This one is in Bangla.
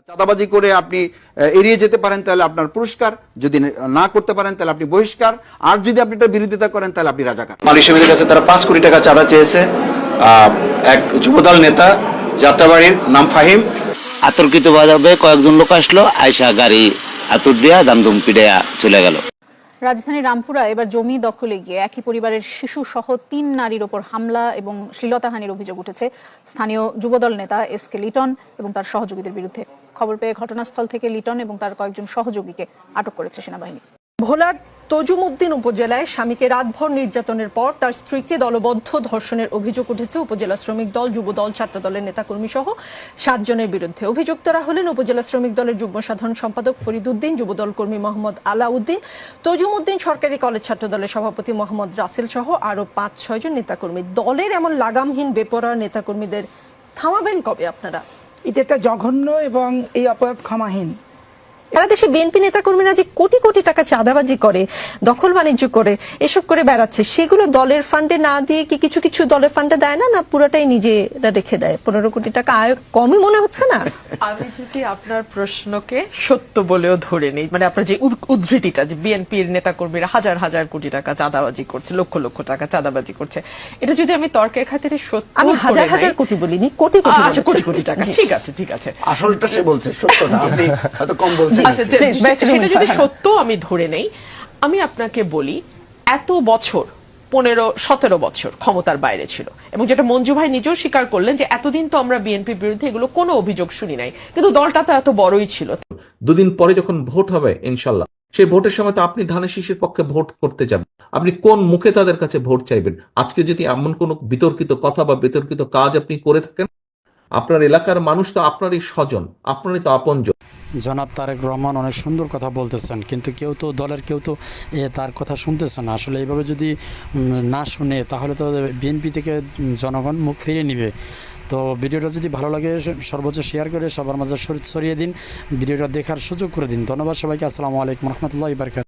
চাঁদাবাজি করে আপনি এড়িয়ে যেতে পারেন তাহলে আপনার পুরস্কার, যদি না করতে পারেন তাহলে আপনি বহিষ্কার, আর যদি আপনি এটা বিরোধিতা করেন তাহলে আপনি রাজাকার। মালিক সমিতির কাছে তারা 5 কোটি টাকা চাঁদা চেয়েছে। এক যুবদল নেতা যাত্রাবাড়ির নাম ফাহিম, আতর্কিতভাবে কয়েকজন লোক আসলো, আয়সা গাড়ি আতুর দিয়া দামদুম পিড়াইয়া চলে গেল। রাজধানীর রামপুরা এবার জমি দখলে গিয়ে একই পরিবারের শিশু সহ 3 নারীর ওপর হামলা এবং শ্লীলতাহানির অভিযোগ উঠেছে স্থানীয় যুবদল নেতা এসকে লিটন এবং তার সহযোগীদের বিরুদ্ধে। খবর পেয়ে ঘটনাস্থল থেকে লিটন এবং তার কয়েকজন সহযোগীকে আটক করেছে সেনাবাহিনী। ভোলার তজুমউদ্দিন উপজেলায় স্বামীকে রাতভর নির্যাতনের পর তার স্ত্রীকে দলবদ্ধ ধর্ষণের অভিযোগ উঠেছে উপজেলা শ্রমিক দল, যুবদল, ছাত্রদলের নেতাকর্মী সহ 7 জনের বিরুদ্ধে। অভিযুক্তরা হলেন উপজেলা শ্রমিক দলের যুগ্ম সাধারণ সম্পাদক ফরিদ উদ্দিন, যুবদল কর্মী মোহাম্মদ আলাউদ্দিন, তজুমউদ্দিন সরকারি কলেজ ছাত্রদলের সভাপতি মোহাম্মদ রাসেল সহ আরো 5-6 জন নেতাকর্মী। দলের এমন লাগামহীন বেপরোয়া নেতাকর্মীদের থামাবেন কবে আপনারা? এটা একটা জঘন্য এবং এই অপরাধ ক্ষমাহীন। সারা দেশে বিএনপি নেতাকর্মীরা যে কোটি কোটি টাকা চাঁদাবাজি করে, দখল বাণিজ্য করে, এসব করে বেড়াচ্ছে, সেগুলো দলের ফান্ডে না দিয়ে কি কিছু কিছু দলের ফান্ডে দেয় না, না পুরোটাই নিজেরা রেখে দেয়? 15 কোটি টাকা আয় কমই মনে হচ্ছে না? আমি যদি আপনার প্রশ্নকে সত্য বলেও ধরে নিই, মানে আপনার যে উদ্ধৃতিটা যে বিএনপির নেতাকর্মীরা হাজার হাজার কোটি টাকা চাঁদাবাজি করছে, লক্ষ লক্ষ টাকা চাঁদাবাজি করছে, এটা যদি আমি তর্কের খাতিরে সত্য, আমি হাজার হাজার কোটি বলিনি, কোটি কোটি। আচ্ছা, কোটি কোটি টাকা, ঠিক আছে ঠিক আছে, আসলটা সে বলছে, সত্যটা আপনি হয়তো কম বলছেন। আচ্ছা, সেটা যদি সত্য আমি ধরে নেই, আমি আপনাকে বলি এত বছর 15-17 বছর ক্ষমতার বাইরে ছিল, এবং যেটা মঞ্জু ভাই নিজেও স্বীকার করলেন যে এতদিন তো আমরা বিএনপির বিরুদ্ধে এগুলো কোনো অভিযোগ শুনি নাই, কিন্তু দলটা তো এত বড়ই ছিল। দুদিন পরে যখন ভোট হবে ইনশাল্লাহ, সেই ভোটের সময় তো আপনি ধানের শীষের পক্ষে ভোট করতে যাবেন, আপনি কোন মুখে তাদের কাছে ভোট চাইবেন? আজকে যদি এমন কোন বিতর্কিত কথা বা বিতর্কিত কাজ আপনি করে থাকেন, আপনার এলাকার মানুষ তো আপনারই স্বজন, আপনারই তো আপনজন। জনাব তারেক রহমান অনেক সুন্দর কথা বলতেছেন, কিন্তু কেউ তো দলের কেউ তো তার কথা শুনতেছে না। আসলে এইভাবে যদি না শুনে তাহলে তো বিএনপি থেকে জনগণ মুখ ফিরিয়ে নিবে। তো ভিডিওটা যদি ভালো লাগে সর্বোচ্চ শেয়ার করে সবার মাঝে ছড়িয়ে দিন, ভিডিওটা দেখার সুযোগ করে দিন। ধন্যবাদ সবাইকে। আসসালামু আলাইকুম রহমতুল্লাহি ওয়া বারাকাতুহু।